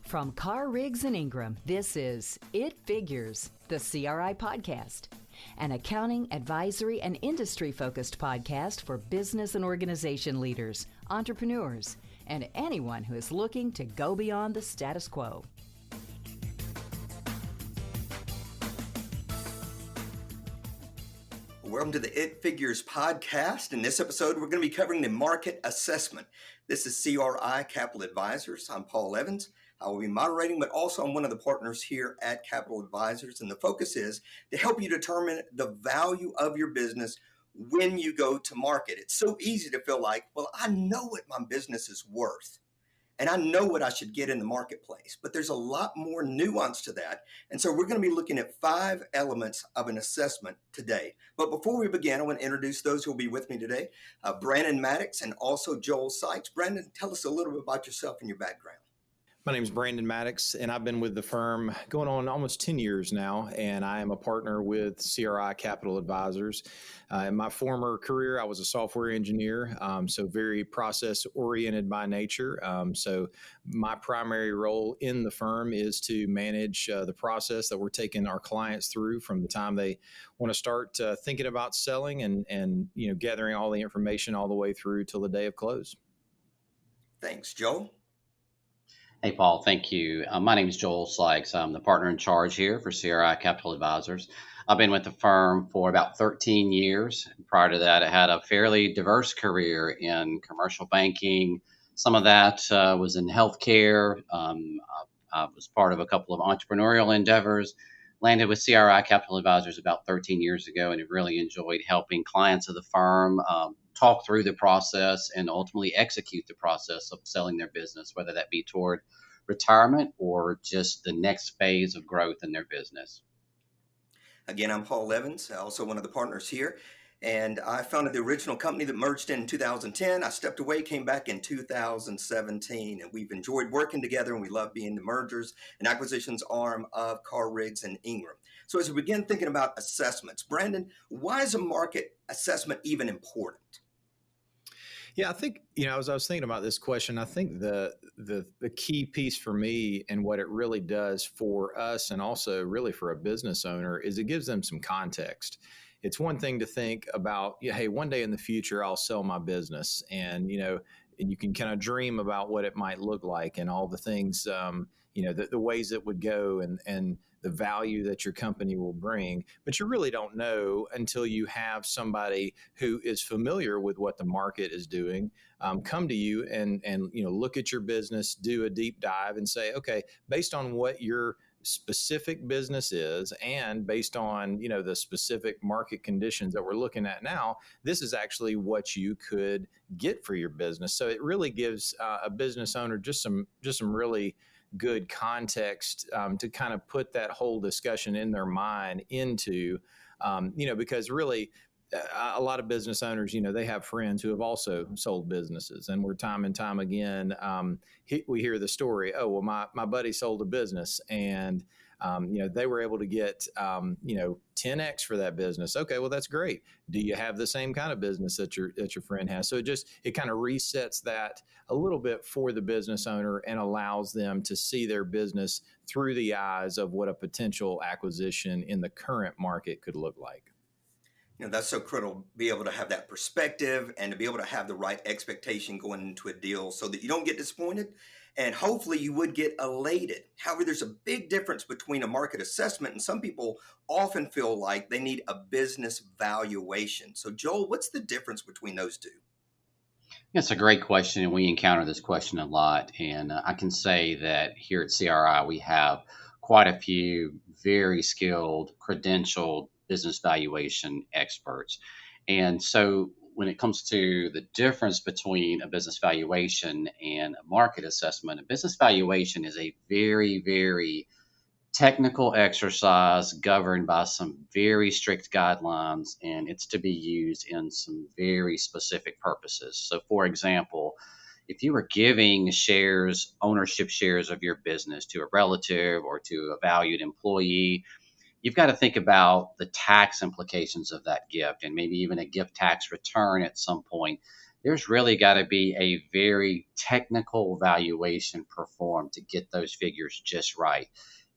From Carr, Riggs, and Ingram, this is It Figures, the CRI podcast, an accounting, advisory, and industry-focused podcast for business and organization leaders, entrepreneurs, and anyone who is looking to go beyond the status quo. Welcome to the It Figures podcast. In this episode, we're going to be covering the market assessment. This is CRI Capital Advisors. I'm Paul Evans. I will be moderating, but also I'm one of the partners here at Capital Advisors. And the focus is to help you determine the value of your business when you go to market. It's so easy to feel like, well, I know what my business is worth. And I know what I should get in the marketplace, but there's a lot more nuance to that. And so we're going to be looking at 5 elements of an assessment today. But before we begin, I want to introduce those who will be with me today, Brandon Maddox and also Joel Sykes. Brandon, tell us a little bit about yourself and your background. My name is Brandon Maddox, and I've been with the firm going on almost 10 years now, and I am a partner with CRI Capital Advisors. In my former career, I was a software engineer, so very process-oriented by nature. So my primary role in the firm is to manage the process that we're taking our clients through from the time they want to start thinking about selling and gathering all the information all the way through till the day of close. Thanks, Joel. Hey, Paul, thank you. My name is Joel Sykes. I'm the partner in charge here for CRI Capital Advisors. I've been with the firm for about 13 years. Prior to that, I had a fairly diverse career in commercial banking. Some of that was in healthcare. I was part of a couple of entrepreneurial endeavors. Landed with CRI Capital Advisors about 13 years ago, and have really enjoyed helping clients of the firm talk through the process and ultimately execute the process of selling their business, whether that be toward retirement or just the next phase of growth in their business. Again, I'm Paul Evans, also one of the partners here, and I founded the original company that merged in 2010. I stepped away, came back in 2017, and we've enjoyed working together, and we love being the mergers and acquisitions arm of Carr, Riggs, and Ingram. So as we begin thinking about assessments, Brandon, why is a market assessment even important? Yeah, I think, as I was thinking about this question, I think the key piece for me and what it really does for us and also really for a business owner is it gives them some context. It's one thing to think about, hey, one day in the future, I'll sell my business and you can kind of dream about what it might look like and all the things, the ways it would go and the value that your company will bring. But you really don't know until you have somebody who is familiar with what the market is doing, come to you and look at your business, do a deep dive and say, okay, based on what your specific business is and based on the specific market conditions that we're looking at now, this is actually what you could get for your business. So it really gives a business owner just some really good context to kind of put that whole discussion in their mind into because really a lot of business owners, they have friends who have also sold businesses, and we're time and time again, we hear the story. Oh, well, my buddy sold a business and, they were able to get, 10X for that business. Okay, well, that's great. Do you have the same kind of business that your friend has? So it kind of resets that a little bit for the business owner and allows them to see their business through the eyes of what a potential acquisition in the current market could look like. That's so critical to be able to have that perspective and to be able to have the right expectation going into a deal so that you don't get disappointed and hopefully you would get elated. However, there's a big difference between a market assessment and some people often feel like they need a business valuation. So Joel, what's the difference between those two? It's a great question, and we encounter this question a lot. And I can say that here at CRI, we have quite a few very skilled, credentialed business valuation experts. And so when it comes to the difference between a business valuation and a market assessment, a business valuation is a very, very technical exercise governed by some very strict guidelines, and it's to be used in some very specific purposes. So, for example, if you were giving ownership shares of your business to a relative or to a valued employee, you've got to think about the tax implications of that gift and maybe even a gift tax return at some point there's really got to be a very technical valuation performed to get those figures just right.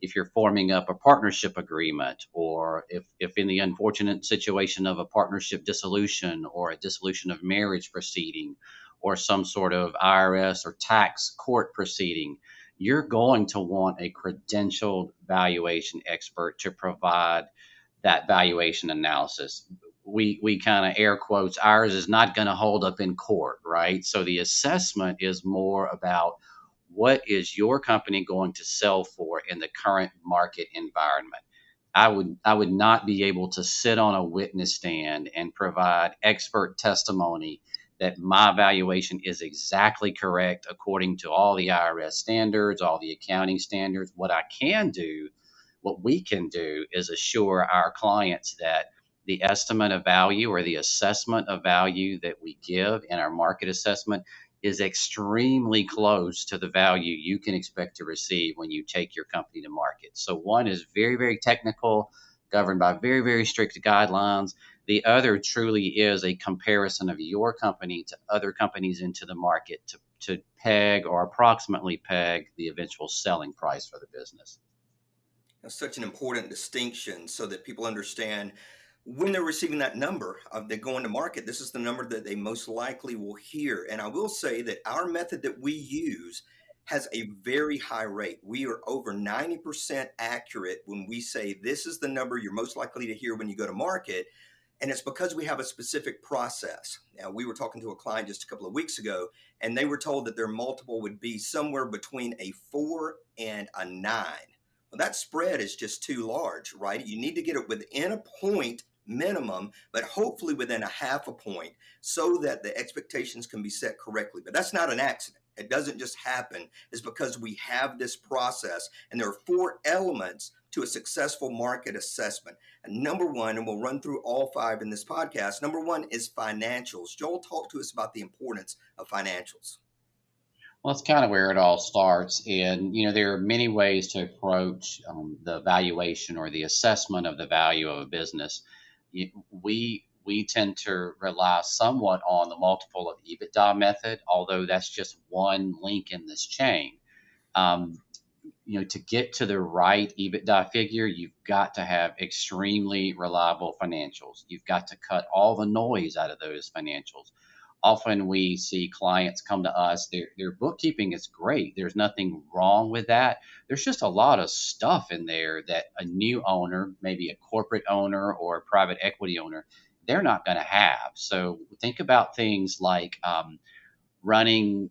If you're forming up a partnership agreement, or if in the unfortunate situation of a partnership dissolution or a dissolution of marriage proceeding or some sort of IRS or tax court proceeding, you're going to want a credentialed valuation expert to provide that valuation analysis. We kind of air quotes, ours is not going to hold up in court, right? So the assessment is more about what is your company going to sell for in the current market environment. I would not be able to sit on a witness stand and provide expert testimony that my valuation is exactly correct according to all the IRS standards, all the accounting standards. What we can do is assure our clients that the estimate of value or the assessment of value that we give in our market assessment is extremely close to the value you can expect to receive when you take your company to market. So one is very, very technical, governed by very, very strict guidelines. The other truly is a comparison of your company to other companies into the market to peg or approximately peg the eventual selling price for the business. That's such an important distinction so that people understand when they're receiving that number of they go into market, this is the number that they most likely will hear. And I will say that our method that we use has a very high rate. We are over 90% accurate when we say this is the number you're most likely to hear when you go to market. And it's because we have a specific process. Now, we were talking to a client just a couple of weeks ago, and they were told that their multiple would be somewhere between a 4 and a 9. Well, that spread is just too large, right? You need to get it within a point minimum, but hopefully within a half a point so that the expectations can be set correctly. But that's not an accident. It doesn't just happen. It's because we have this process, and there are 4 elements to a successful market assessment. And number one, and we'll run through all 5 in this podcast, number one is financials. Joel, talk to us about the importance of financials. Well, that's kind of where it all starts. And, there are many ways to approach the valuation or the assessment of the value of a business. We tend to rely somewhat on the multiple of EBITDA method, although that's just one link in this chain. Um, to get to the right EBITDA figure, you've got to have extremely reliable financials. You've got to cut all the noise out of those financials. Often we see clients come to us, their bookkeeping is great. There's nothing wrong with that. There's just a lot of stuff in there that a new owner, maybe a corporate owner or a private equity owner, they're not going to have. So think about things like running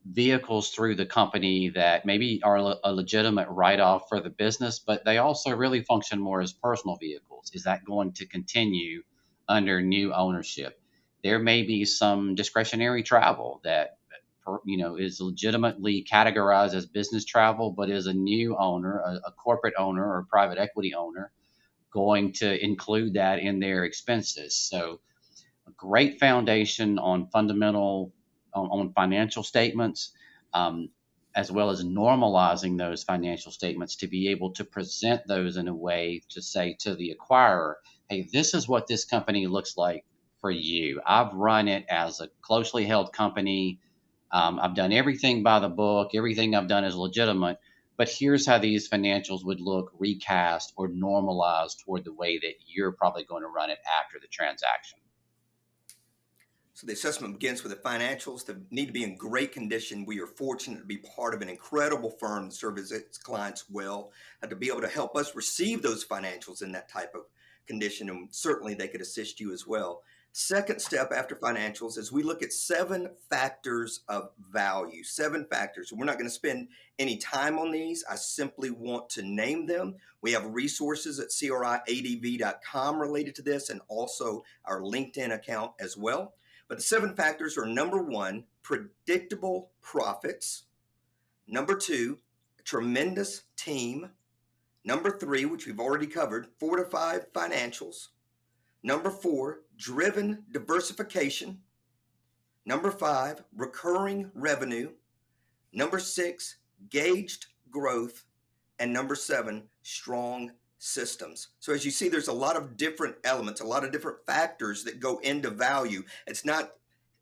vehicles through the company that maybe are a legitimate write-off for the business, but they also really function more as personal vehicles. Is that going to continue under new ownership? There may be some discretionary travel that is legitimately categorized as business travel, but is a new owner, a corporate owner or private equity owner going to include that in their expenses. So a great foundation on on financial statements, as well as normalizing those financial statements to be able to present those in a way to say to the acquirer, hey, this is what this company looks like for you. I've run it as a closely held company. I've done everything by the book. Everything I've done is legitimate. But here's how these financials would look recast or normalized toward the way that you're probably going to run it after the transaction. So the assessment begins with the financials that need to be in great condition. We are fortunate to be part of an incredible firm that serves its clients well, and to be able to help us receive those financials in that type of condition. And certainly they could assist you as well. Second step after financials is we look at 7 factors of value, 7 factors. We're not going to spend any time on these. I simply want to name them. We have resources at criadv.com related to this, and also our LinkedIn account as well. But the 7 factors are: number 1, predictable profits; number 2, a tremendous team; number 3, which we've already covered, fortified financials; number 4, driven diversification; number 5, recurring revenue; number 6, gauged growth; and number 7, strong systems. So as you see, there's a lot of different elements, a lot of different factors that go into value. It's not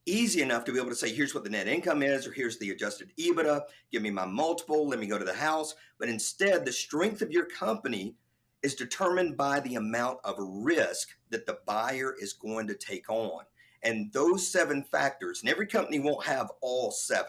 easy enough to be able to say, here's what the net income is, or here's the adjusted EBITDA, give me my multiple, let me go to the house. But instead, the strength of your company is determined by the amount of risk that the buyer is going to take on. And those 7 factors, and every company won't have all 7,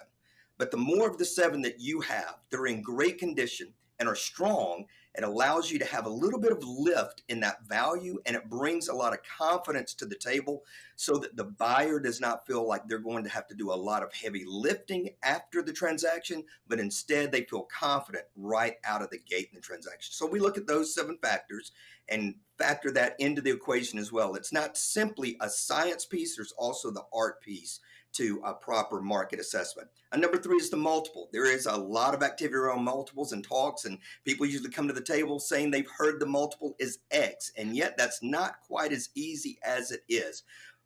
but the more of the 7 that you have that are in great condition and are strong, it allows you to have a little bit of lift in that value, and it brings a lot of confidence to the table so that the buyer does not feel like they're going to have to do a lot of heavy lifting after the transaction, but instead they feel confident right out of the gate in the transaction. So we look at those 7 factors and factor that into the equation as well. It's not simply a science piece, there's also the art piece to a proper market assessment. And number 3 is the multiple. There is a lot of activity around multiples and talks, and people usually come to the table saying they've heard the multiple is X, and yet that's not quite as easy as it is.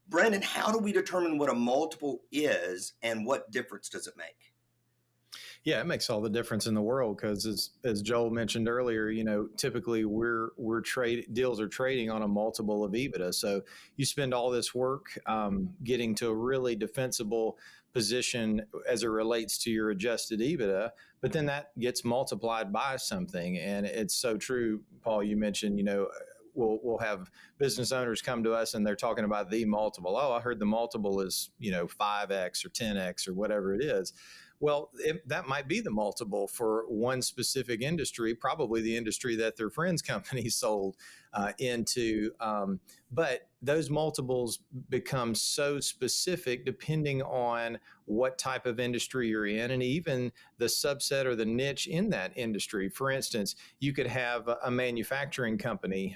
Brandon, how do we determine what a multiple is, and what difference does it make? Yeah, it makes all the difference in the world because, as Joel mentioned earlier, typically deals are trading on a multiple of EBITDA. So you spend all this work getting to a really defensible position as it relates to your adjusted EBITDA, but then that gets multiplied by something, and it's so true, Paul. You mentioned, we'll have business owners come to us and they're talking about the multiple. Oh, I heard the multiple is 5x or 10x or whatever it is. Well, that might be the multiple for one specific industry, probably the industry that their friend's company sold into. But those multiples become so specific depending on what type of industry you're in and even the subset or the niche in that industry. For instance, you could have a manufacturing company.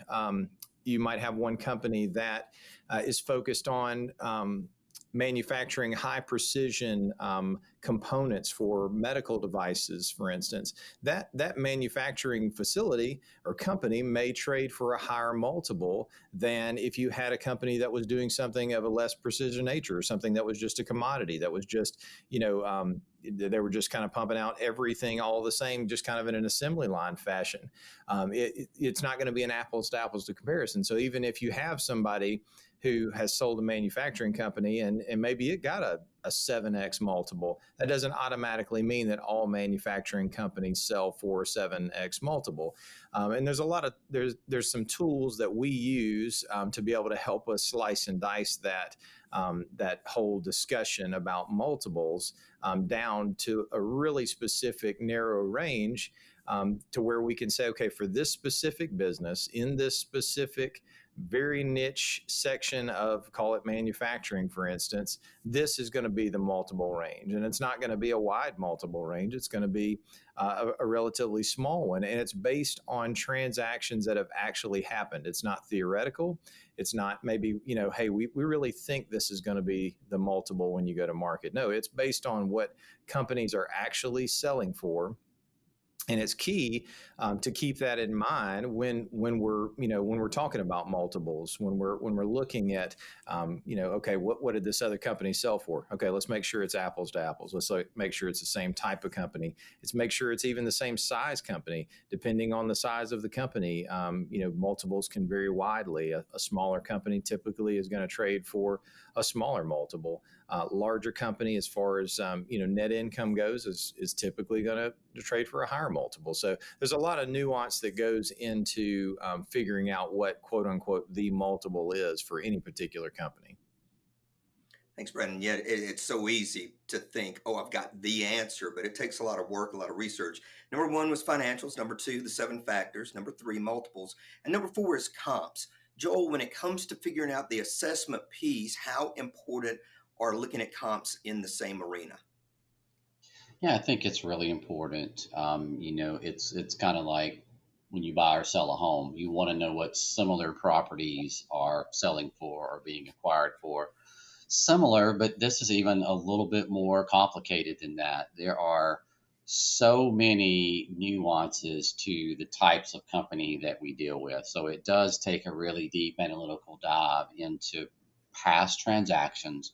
You might have one company that is focused on manufacturing high precision components for medical devices, for instance. That manufacturing facility or company may trade for a higher multiple than if you had a company that was doing something of a less precision nature, or something that was just a commodity, that was just, they were just kind of pumping out everything all the same, just kind of in an assembly line fashion. It's not going to be an apples to apples to comparison. So even if you have somebody who has sold a manufacturing company and maybe it got a 7x multiple, that doesn't automatically mean that all manufacturing companies sell for a 7x multiple. And there's some tools that we use to be able to help us slice and dice that whole discussion about multiples down to a really specific narrow range, to where we can say, okay, for this specific business in this specific very niche section of, call it manufacturing, for instance, this is going to be the multiple range. And it's not going to be a wide multiple range. It's going to be a relatively small one. And it's based on transactions that have actually happened. It's not theoretical. It's not maybe, hey, we really think this is going to be the multiple when you go to market. No, it's based on what companies are actually selling for. And it's key to keep that in mind when we're talking about multiples, when we're looking at okay, what did this other company sell for? Okay, let's make sure it's apples to apples. Let's make sure it's the same type of company. Let's make sure it's even the same size company. Depending on the size of the company, multiples can vary widely. A smaller company typically is going to trade for a smaller multiple. Larger company, as far as net income goes, is typically going to trade for a higher multiple. So there's a lot of nuance that goes into figuring out what quote unquote the multiple is for any particular company. Thanks, Brandon. Yeah, it's so easy to think, oh, I've got the answer, but it takes a lot of work, a lot of research. Number 1 was financials. Number 2, the 7 factors. Number 3, multiples. And number 4 is comps. Joel, when it comes to figuring out the assessment piece, how important are looking at comps in the same arena? Yeah, I think it's really important. It's kind of like when you buy or sell a home, you want to know what similar properties are selling for or being acquired for. Similar, but this is even a little bit more complicated than that. There are so many nuances to the types of company that we deal with. So it does take a really deep analytical dive into past transactions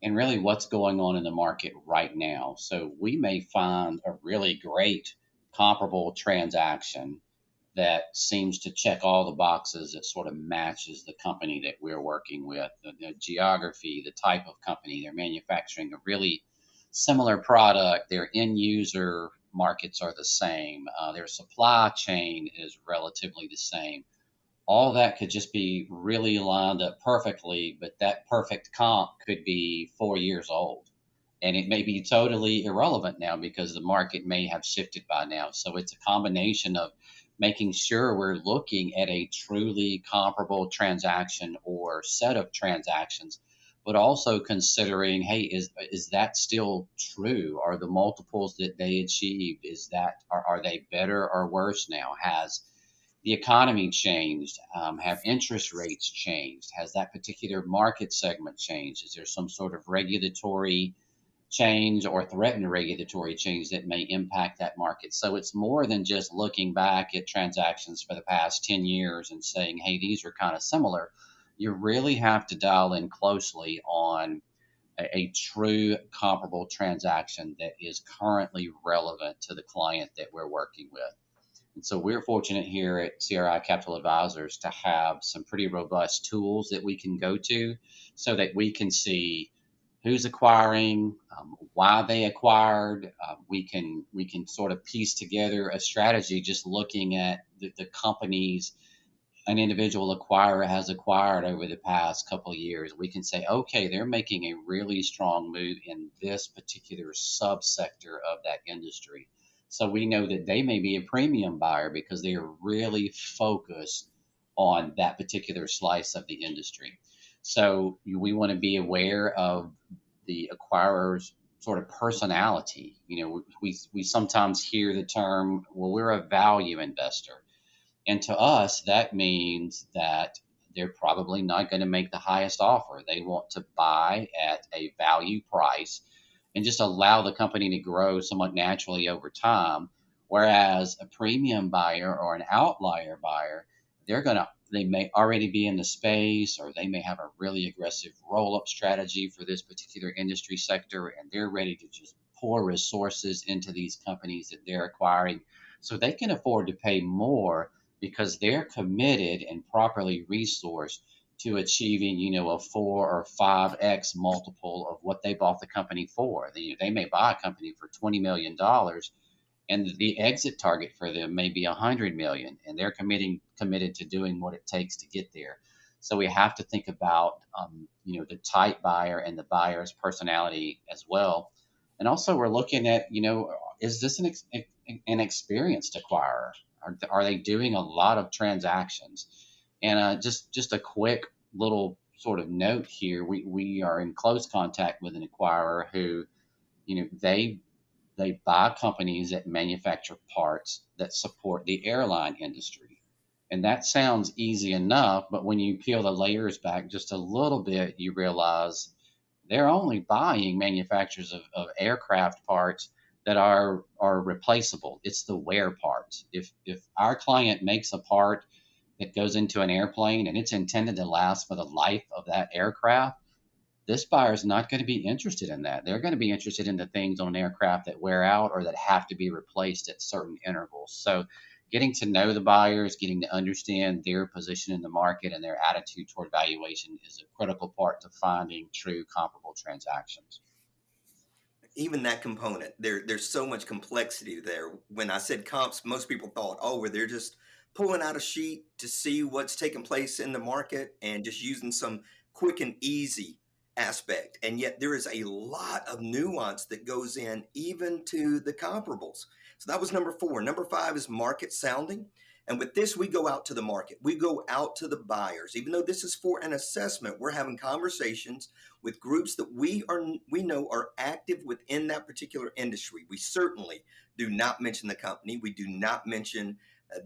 and really what's going on in the market right now. So we may find a really great comparable transaction that seems to check all the boxes that sort of matches the company that we're working with, the geography, the type of company they're manufacturing, a really similar product, their end user markets are the same, their supply chain is relatively the same. All that could just be really lined up perfectly, but that perfect comp could be 4 years old. And it may be totally irrelevant now because the market may have shifted by now. So it's a combination of making sure we're looking at a truly comparable transaction or set of transactions, but also considering, hey, is that still true? Are the multiples that they achieved, are they better or worse now? Has the economy changed? Have interest rates changed? Has that particular market segment changed? Is there some sort of regulatory change or threatened regulatory change that may impact that market? So it's more than just looking back at transactions for the past 10 years and saying, hey, these are kind of similar. You really have to dial in closely on a true comparable transaction that is currently relevant to the client that we're working with. And so we're fortunate here at CRI Capital Advisors to have some pretty robust tools that we can go to so that we can see who's acquiring, why they acquired. We can sort of piece together a strategy just looking at the companies an individual acquirer has acquired over the past couple of years. We can say, okay, they're making a really strong move in this particular subsector of that industry. So we know that they may be a premium buyer because they are really focused on that particular slice of the industry. So we want to be aware of the acquirer's sort of personality. We sometimes hear the term, well, we're a value investor. And to us, that means that they're probably not going to make the highest offer. They want to buy at a value price and just allow the company to grow somewhat naturally over time. Whereas a premium buyer or an outlier buyer, they may already be in the space, or they may have a really aggressive roll up strategy for this particular industry sector, and they're ready to just pour resources into these companies that they're acquiring. So they can afford to pay more because they're committed and properly resourced to achieving, a 4 or 5x multiple of what they bought the company for. They may buy a company for $20 million, and the exit target for them may be 100 million, and they're committed to doing what it takes to get there. So we have to think about, the type buyer and the buyer's personality as well. And also we're looking at, is this an experienced acquirer? Are they doing a lot of transactions? And just a quick little sort of note here: we are in close contact with an acquirer who, they buy companies that manufacture parts that support the airline industry. And that sounds easy enough, but when you peel the layers back just a little bit, you realize they're only buying manufacturers of aircraft parts that are replaceable. It's the wear parts. If our client makes a part that goes into an airplane and it's intended to last for the life of that aircraft, this buyer is not going to be interested in that. They're going to be interested in the things on an aircraft that wear out or that have to be replaced at certain intervals. So getting to know the buyers, getting to understand their position in the market and their attitude toward valuation is a critical part to finding true comparable transactions. Even that component, there's so much complexity there. When I said comps, most people thought, oh, where they're just pulling out a sheet to see what's taking place in the market and just using some quick and easy aspect. And yet there is a lot of nuance that goes in even to the comparables. So that was number 4. Number 5 is market sounding. And with this, we go out to the market. We go out to the buyers. Even though this is for an assessment, we're having conversations with groups that we know are active within that particular industry. We certainly do not mention the company. We do not mention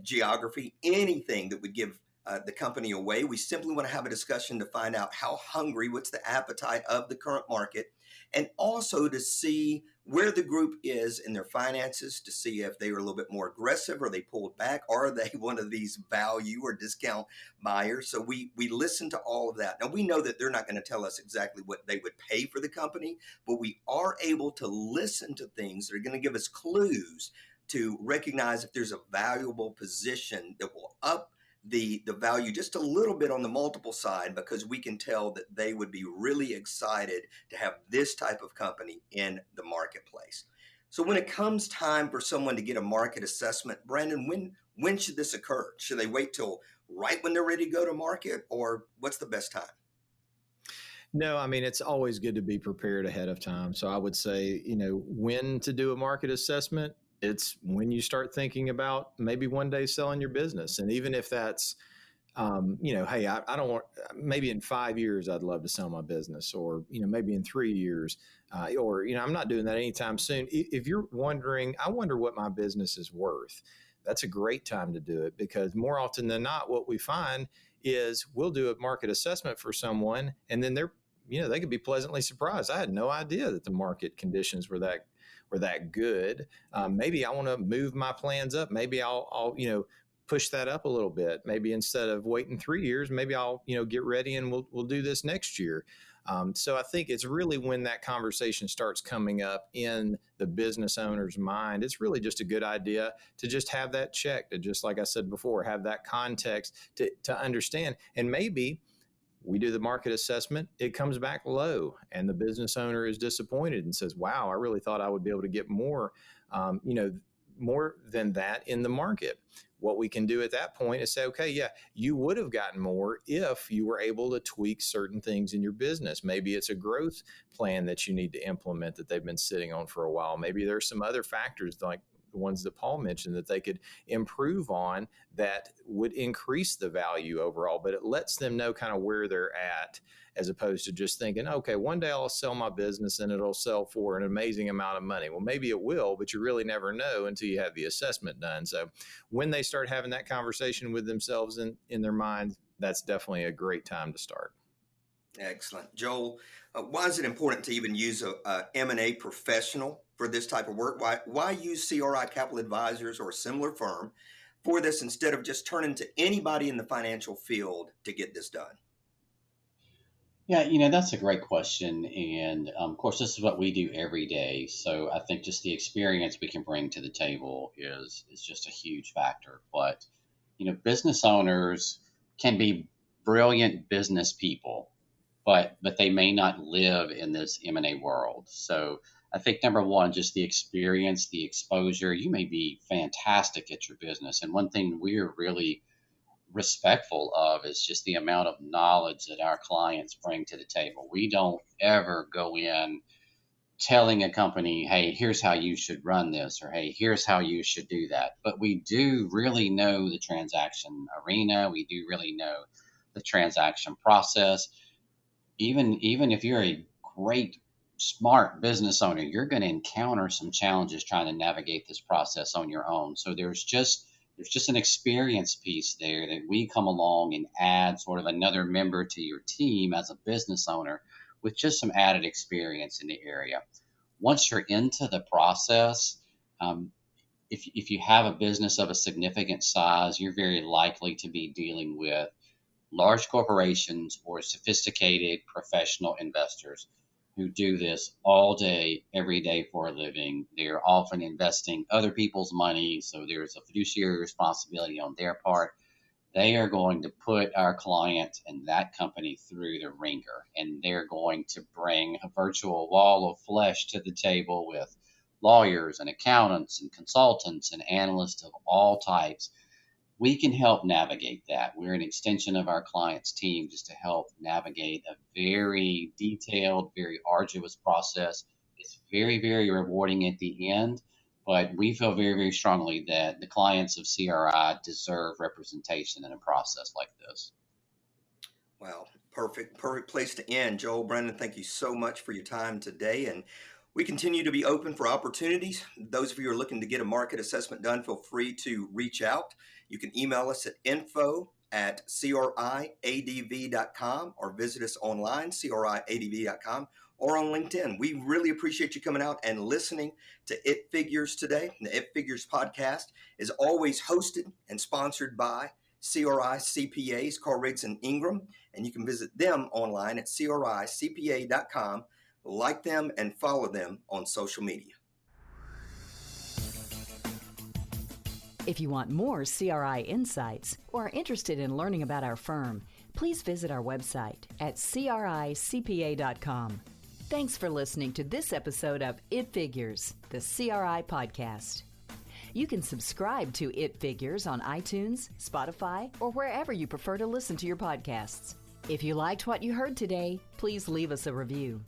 geography, anything that would give the company away. We simply want to have a discussion to find out how hungry, what's the appetite of the current market, and also to see where the group is in their finances, to see if they are a little bit more aggressive or they pulled back. Are they one of these value or discount buyers? So we listen to all of that. Now, we know that they're not going to tell us exactly what they would pay for the company, but we are able to listen to things that are going to give us clues to recognize if there's a valuable position that will up the value just a little bit on the multiple side, because we can tell that they would be really excited to have this type of company in the marketplace. So when it comes time for someone to get a market assessment, Brandon, when should this occur? Should they wait till right when they're ready to go to market, or what's the best time? No, I mean, it's always good to be prepared ahead of time. So I would say, when to do a market assessment, it's when you start thinking about maybe one day selling your business. And even if that's, hey, I don't want, maybe in 5 years, I'd love to sell my business, or, maybe in 3 years, or, I'm not doing that anytime soon. If you're wondering, I wonder what my business is worth, that's a great time to do it, because more often than not, what we find is we'll do a market assessment for someone, and then they could be pleasantly surprised. I had no idea that the market conditions were that good. Maybe I want to move my plans up. Maybe I'll push that up a little bit. Maybe instead of waiting 3 years, maybe I'll get ready and we'll do this next year. So I think it's really when that conversation starts coming up in the business owner's mind, it's really just a good idea to just have that check, to just, like I said before, have that context to understand. And maybe we do the market assessment, it comes back low, and the business owner is disappointed and says, wow, I really thought I would be able to get more, more than that in the market. What we can do at that point is say, okay, yeah, you would have gotten more if you were able to tweak certain things in your business. Maybe it's a growth plan that you need to implement that they've been sitting on for a while. Maybe there's some other factors like the ones that Paul mentioned that they could improve on that would increase the value overall, but it lets them know kind of where they're at, as opposed to just thinking, okay, one day I'll sell my business and it'll sell for an amazing amount of money. Well, maybe it will, but you really never know until you have the assessment done. So when they start having that conversation with themselves in their minds, that's definitely a great time to start. Excellent. Joel, why is it important to even use a M&A professional for this type of work? Why use CRI Capital Advisors or a similar firm for this instead of just turning to anybody in the financial field to get this done? Yeah, that's a great question. And of course, this is what we do every day. So I think just the experience we can bring to the table is just a huge factor. But, business owners can be brilliant business people, but they may not live in this M&A world. So I think number one, just the experience, the exposure. You may be fantastic at your business. And one thing we're really respectful of is just the amount of knowledge that our clients bring to the table. We don't ever go in telling a company, hey, here's how you should run this, or hey, here's how you should do that. But we do really know the transaction arena. We do really know the transaction process. Even if you're a great, smart business owner, you're going to encounter some challenges trying to navigate this process on your own. So there's just an experience piece there that we come along and add sort of another member to your team as a business owner with just some added experience in the area. Once you're into the process, if you have a business of a significant size, you're very likely to be dealing with large corporations or sophisticated professional investors who do this all day, every day for a living. They're often investing other people's money, so there's a fiduciary responsibility on their part. They are going to put our client and that company through the ringer, and they're going to bring a virtual wall of flesh to the table with lawyers and accountants and consultants and analysts of all types. We can help navigate that. We're an extension of our client's team just to help navigate a very detailed, very arduous process. It's very, very rewarding at the end, but we feel very, very strongly that the clients of CRI deserve representation in a process like this. Wow, perfect place to end. Joel, Brandon, thank you so much for your time today. And we continue to be open for opportunities. Those of you who are looking to get a market assessment done, feel free to reach out. You can email us at info@criadv.com or visit us online, criadv.com, or on LinkedIn. We really appreciate you coming out and listening to It Figures today. The It Figures podcast is always hosted and sponsored by CRI CPAs, Carr, and Ingram, and you can visit them online at cricpa.com. Like them and follow them on social media. If you want more CRI insights or are interested in learning about our firm, please visit our website at cricpa.com. Thanks for listening to this episode of It Figures, the CRI podcast. You can subscribe to It Figures on iTunes, Spotify, or wherever you prefer to listen to your podcasts. If you liked what you heard today, please leave us a review.